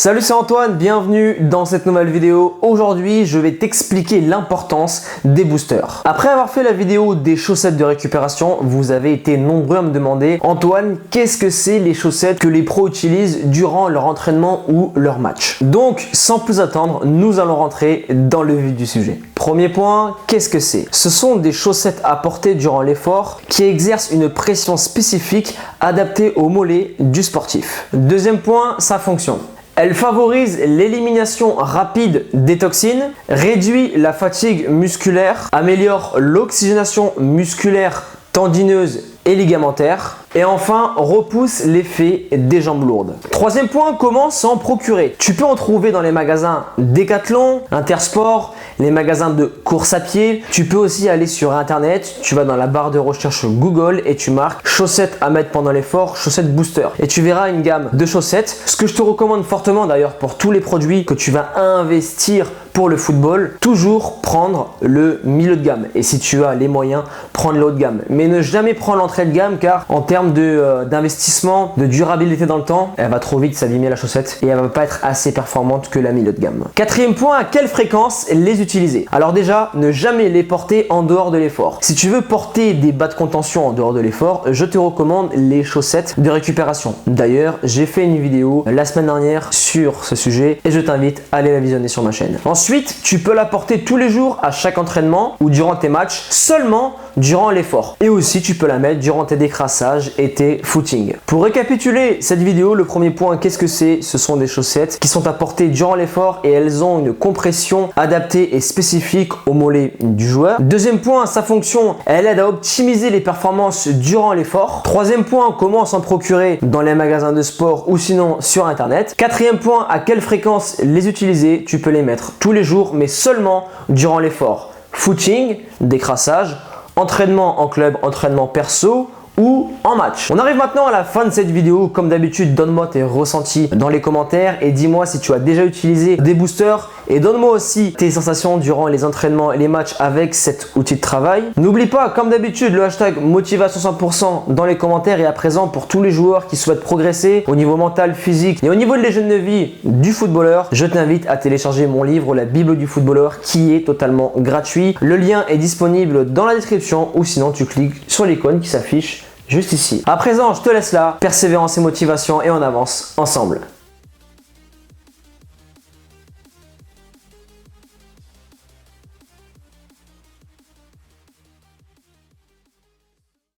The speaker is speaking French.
Salut, c'est Antoine, bienvenue dans cette nouvelle vidéo. Aujourd'hui, je vais t'expliquer l'importance des boosters. Après avoir fait la vidéo des chaussettes de récupération, vous avez été nombreux à me demander « Antoine, qu'est-ce que c'est les chaussettes que les pros utilisent durant leur entraînement ou leur match ?» Donc, sans plus attendre, nous allons rentrer dans le vif du sujet. Premier point, qu'est-ce que c'est? Ce sont des chaussettes à porter durant l'effort qui exercent une pression spécifique adaptée au mollet du sportif. Deuxième point, sa fonction. Elle favorise l'élimination rapide des toxines, réduit la fatigue musculaire, améliore l'oxygénation musculaire, tendineuse et ligamentaire. Et enfin, repousse l'effet des jambes lourdes. Troisième point, comment s'en procurer? Tu peux en trouver dans les magasins Decathlon, Intersport, les magasins de course à pied. Tu peux aussi aller sur internet, tu vas dans la barre de recherche Google et tu marques chaussettes à mettre pendant l'effort, chaussettes booster. Et tu verras une gamme de chaussettes. Ce que je te recommande fortement d'ailleurs pour tous les produits que tu vas investir pour le football, toujours prendre le milieu de gamme. Et si tu as les moyens, prendre le haut de gamme. Mais ne jamais prendre l'entrée de gamme car en termes d'investissement, de durabilité dans le temps, elle va trop vite s'abîmer la chaussette et elle va pas être assez performante que la milieu de gamme. Quatrième point, à quelle fréquence les utiliser? Alors déjà, ne jamais les porter en dehors de l'effort. Si tu veux porter des bas de contention en dehors de l'effort, je te recommande les chaussettes de récupération. D'ailleurs, j'ai fait une vidéo la semaine dernière sur ce sujet et je t'invite à aller la visionner sur ma chaîne. Ensuite, tu peux la porter tous les jours à chaque entraînement ou durant tes matchs, seulement durant l'effort. Et aussi, tu peux la mettre durant tes décrassages et tes footings. Pour récapituler cette vidéo, le premier point, qu'est-ce que c'est? Ce sont des chaussettes qui sont à porter durant l'effort et elles ont une compression adaptée et spécifique au mollet du joueur. Deuxième point, sa fonction, elle aide à optimiser les performances durant l'effort. Troisième point, comment s'en procurer dans les magasins de sport ou sinon sur internet. Quatrième point, à quelle fréquence les utiliser? Tu peux les mettre tous les jours mais seulement durant l'effort. Footing, décrassage, entraînement en club, entraînement perso ou en match. On arrive maintenant à la fin de cette vidéo. Comme d'habitude, donne-moi tes ressentis dans les commentaires et dis-moi si tu as déjà utilisé des boosters et donne-moi aussi tes sensations durant les entraînements et les matchs avec cet outil de travail. N'oublie pas, comme d'habitude, le hashtag motivation 100% dans les commentaires. Et à présent, pour tous les joueurs qui souhaitent progresser au niveau mental, physique et au niveau de l'hygiène de vie du footballeur, je t'invite à télécharger mon livre La Bible du footballeur qui est totalement gratuit. Le lien est disponible dans la description ou sinon tu cliques sur l'icône qui s'affiche juste ici. À présent, je te laisse là. Persévérance et motivation et on avance ensemble.